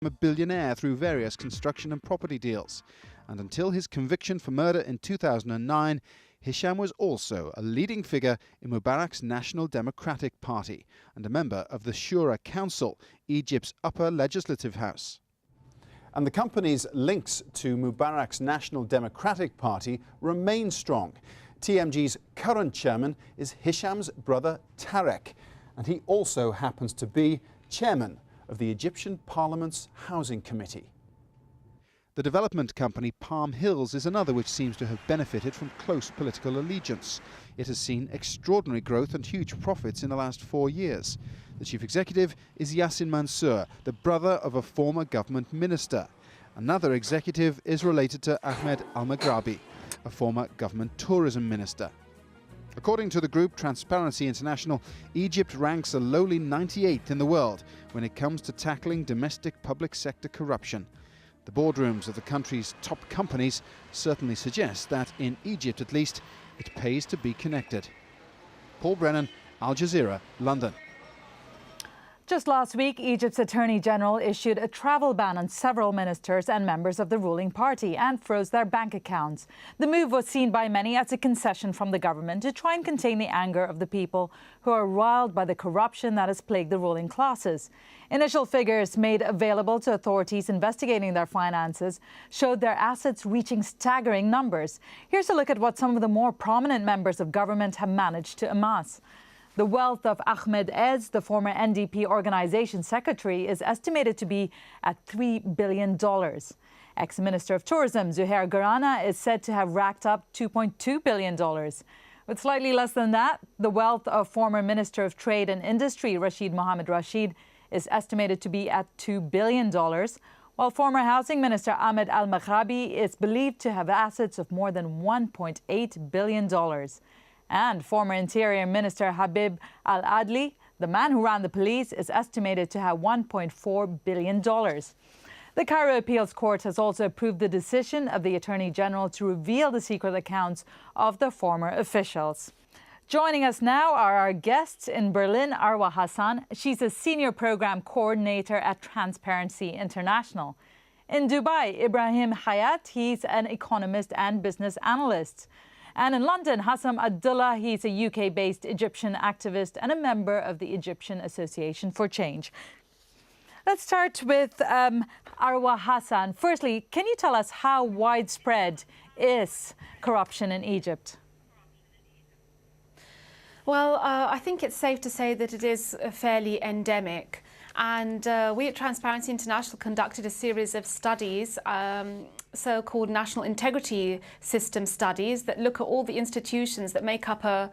A billionaire through various construction and property deals. And until his conviction for murder in 2009, Hisham was also a leading figure in Mubarak's National Democratic Party and a member of the Shura Council, Egypt's upper legislative house. And the company's links to Mubarak's National Democratic Party remain strong. TMG's current chairman is Hisham's brother Tarek, and he also happens to be chairman of the Egyptian Parliament's Housing Committee. The development company Palm Hills is another which seems to have benefited from close political allegiance. It has seen extraordinary growth and huge profits in the last 4 years. The chief executive is Yassin Mansour, the brother of a former government minister. Another executive is related to Ahmed Al-Maghrabi, a former government tourism minister. According to the group Transparency International, Egypt ranks a lowly 98th in the world when it comes to tackling domestic public sector corruption. The boardrooms of the country's top companies certainly suggest that, in Egypt at least, it pays to be connected. Paul Brennan, Al Jazeera, London. Just last week, Egypt's Attorney General issued a travel ban on several ministers and members of the ruling party and froze their bank accounts. The move was seen by many as a concession from the government to try and contain the anger of the people who are riled by the corruption that has plagued the ruling classes. Initial figures made available to authorities investigating their finances showed their assets reaching staggering numbers. Here's a look at what some of the more prominent members of government have managed to amass. The wealth of Ahmed Ez, the former NDP organization secretary, is estimated to be at $3 billion. Ex-Minister of Tourism Zuhair Garana is said to have racked up $2.2 billion. With slightly less than that, the wealth of former Minister of Trade and Industry Rashid Mohammed Rashid is estimated to be at $2 billion, while former Housing Minister Ahmed Al-Maghrabi is believed to have assets of more than $1.8 billion. And former Interior Minister Habib Al-Adli, the man who ran the police, is estimated to have $1.4 billion. The Cairo Appeals Court has also approved the decision of the Attorney General to reveal the secret accounts of the former officials. Joining us now are our guests in Berlin, Arwa Hassan. She's a senior program coordinator at Transparency International. In Dubai, Ibrahim Hayat, he's an economist and business analyst. And in London, Hassam Abdullah, he's a UK-based Egyptian activist and a member of the Egyptian Association for Change. Let's start with Arwa Hassan. Firstly, can you tell us how widespread is corruption in Egypt? Well, I think it's safe to say that it is fairly endemic. And we at Transparency International conducted a series of studies, so-called National Integrity System studies, that look at all the institutions that make up a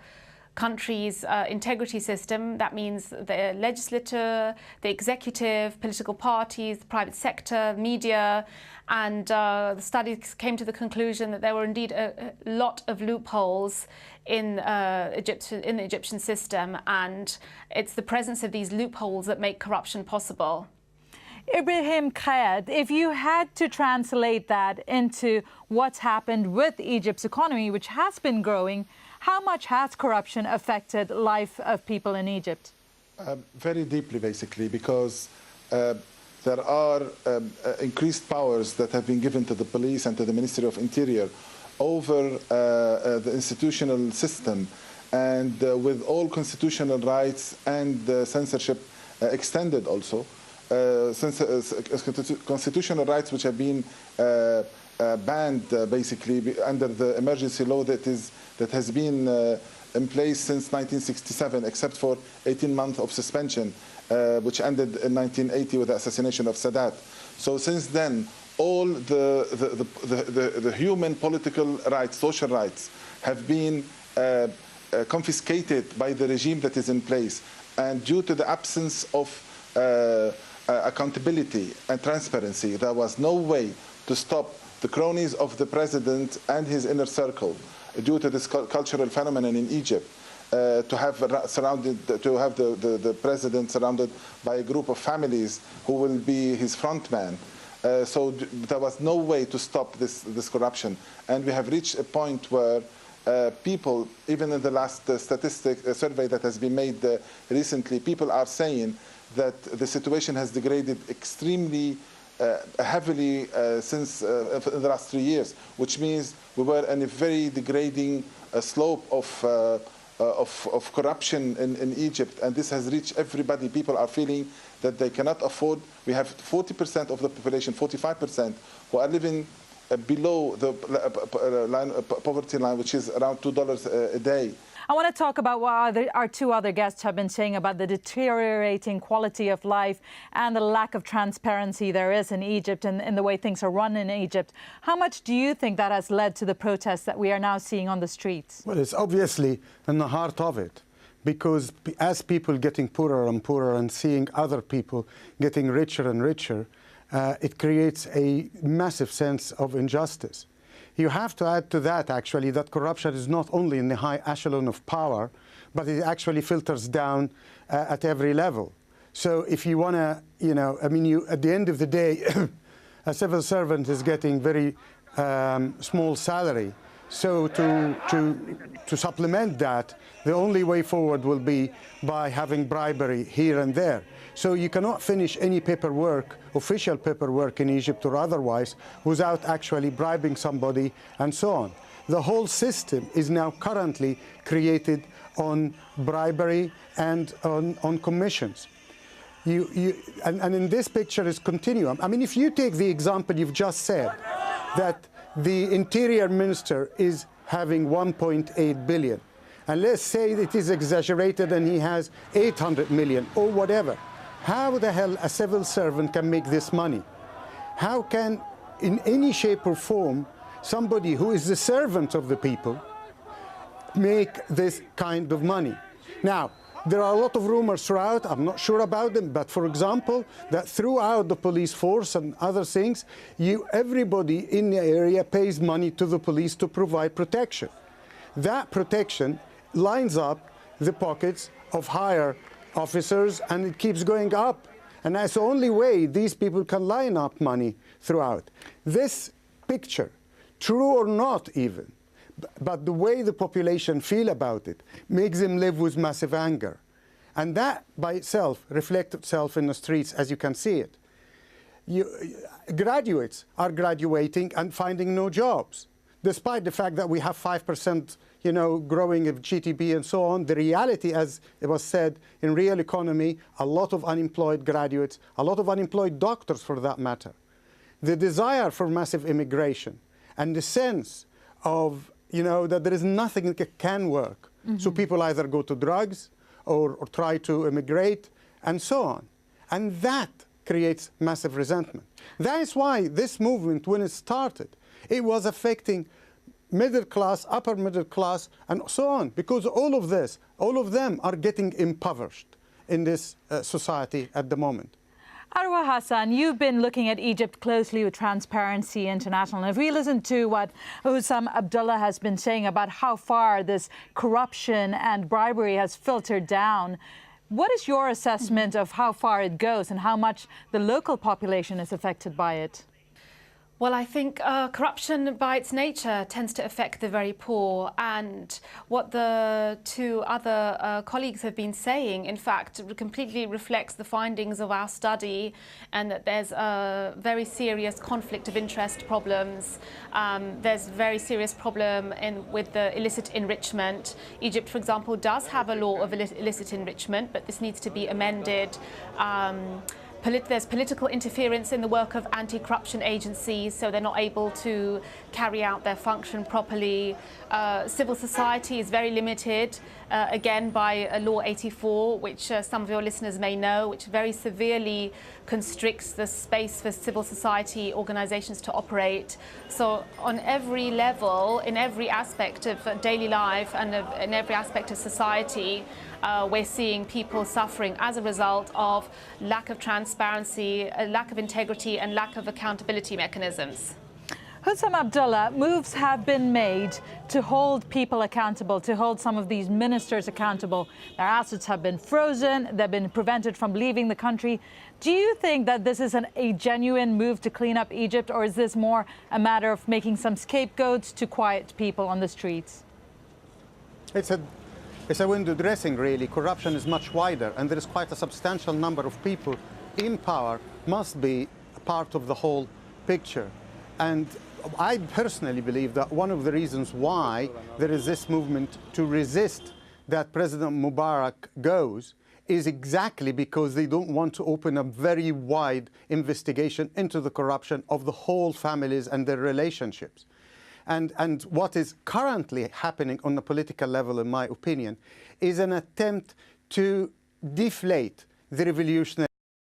country's integrity system. That means the legislature, the executive, political parties, the private sector, media. And the studies came to the conclusion that there were indeed a lot of loopholes in the Egyptian system, and it's the presence of these loopholes that make corruption possible. Ibrahim Kayed, if you had to translate that into what's happened with Egypt's economy, which has been growing, how much has corruption affected life of people in Egypt? Very deeply, basically, because there are increased powers that have been given to the police and to the Ministry of Interior over the institutional system, and with all constitutional rights and censorship extended also. Constitutional rights which have been banned basically under the emergency law that has been in place since 1967, except for 18 months of suspension, which ended in 1980 with the assassination of Sadat. So since then, all the human political rights, social rights, have been confiscated by the regime that is in place. And due to the absence of accountability and transparency, there was no way to stop the cronies of the president and his inner circle due to this cultural phenomenon in Egypt. To have the president surrounded by a group of families who will be his front man. So there was no way to stop this corruption. And we have reached a point where people, even in the last survey that has been made recently, people are saying that the situation has degraded extremely heavily since in the last 3 years, which means we were in a very degrading slope of corruption in Egypt, and this has reached everybody. People are feeling that they cannot afford. We have 40% of the population, 45%, who are living below the poverty line, which is around $2 a day. I want to talk about what our two other guests have been saying about the deteriorating quality of life and the lack of transparency there is in Egypt and in the way things are run in Egypt. How much do you think that has led to the protests that we are now seeing on the streets? Well, it's obviously in the heart of it, because as people getting poorer and poorer and seeing other people getting richer and richer, it creates a massive sense of injustice. You have to add to that, actually, that corruption is not only in the high echelon of power, but it actually filters down at every level. So if you want to, I mean, at the end of the day, a civil servant is getting very small salary. So to supplement that, the only way forward will be by having bribery here and there. So you cannot finish any paperwork, official paperwork in Egypt or otherwise, without actually bribing somebody and so on. The whole system is now currently created on bribery and on commissions. And in this picture is continuum. I mean, if you take the example you've just said, that the interior minister is having 1.8 billion, and let's say it is exaggerated and he has 800 million or whatever. How the hell a civil servant can make this money? How can, in any shape or form, somebody who is the servant of the people make this kind of money? Now, there are a lot of rumors throughout, I'm not sure about them, but for example, that throughout the police force and other things, everybody in the area pays money to the police to provide protection. That protection lines up the pockets of higher officers, and it keeps going up. And that's the only way these people can line up money throughout. This picture, true or not even, but the way the population feel about it makes them live with massive anger. And that by itself reflects itself in the streets as you can see it. Graduates are graduating and finding no jobs. Despite the fact that we have 5% growing of GDP and so on, the reality, as it was said, in real economy, a lot of unemployed graduates, a lot of unemployed doctors for that matter. The desire for massive immigration and the sense of that there is nothing that can work. Mm-hmm. So people either go to drugs or try to immigrate and so on. And that creates massive resentment. That is why this movement, when it started, it was affecting middle class, upper middle class, and so on, because all of them are getting impoverished in this society at the moment. Arwa Hassan, you've been looking at Egypt closely with Transparency International. And if we listen to what Hussam Abdullah has been saying about how far this corruption and bribery has filtered down, what is your assessment of how far it goes and how much the local population is affected by it? Well, I think corruption by its nature tends to affect the very poor, and what the two other colleagues have been saying, in fact, completely reflects the findings of our study, and that there's a very serious conflict of interest problems. There's a very serious problem with the illicit enrichment. Egypt, for example, does have a law of illicit enrichment, but this needs to be amended. There's political interference in the work of anti-corruption agencies, so they're not able to carry out their function properly. Civil society is very limited, again, by Law 84, which some of your listeners may know, which very severely constricts the space for civil society organizations to operate. So on every level, in every aspect of daily life and in every aspect of society, we're seeing people suffering as a result of lack of transparency, a lack of integrity, and lack of accountability mechanisms. Hussam Abdullah, moves have been made to hold people accountable, to hold some of these ministers accountable. Their assets have been frozen, they've been prevented from leaving the country. Do you think that this is a genuine move to clean up Egypt, or is this more a matter of making some scapegoats to quiet people on the streets? It's a window dressing, really. Corruption is much wider, and there is quite a substantial number of people in power must be part of the whole picture. And I personally believe that one of the reasons why there is this movement to resist that President Mubarak goes is exactly because they don't want to open a very wide investigation into the corruption of the whole families and their relationships. And what is currently happening on the political level, in my opinion, is an attempt to deflate the revolutionary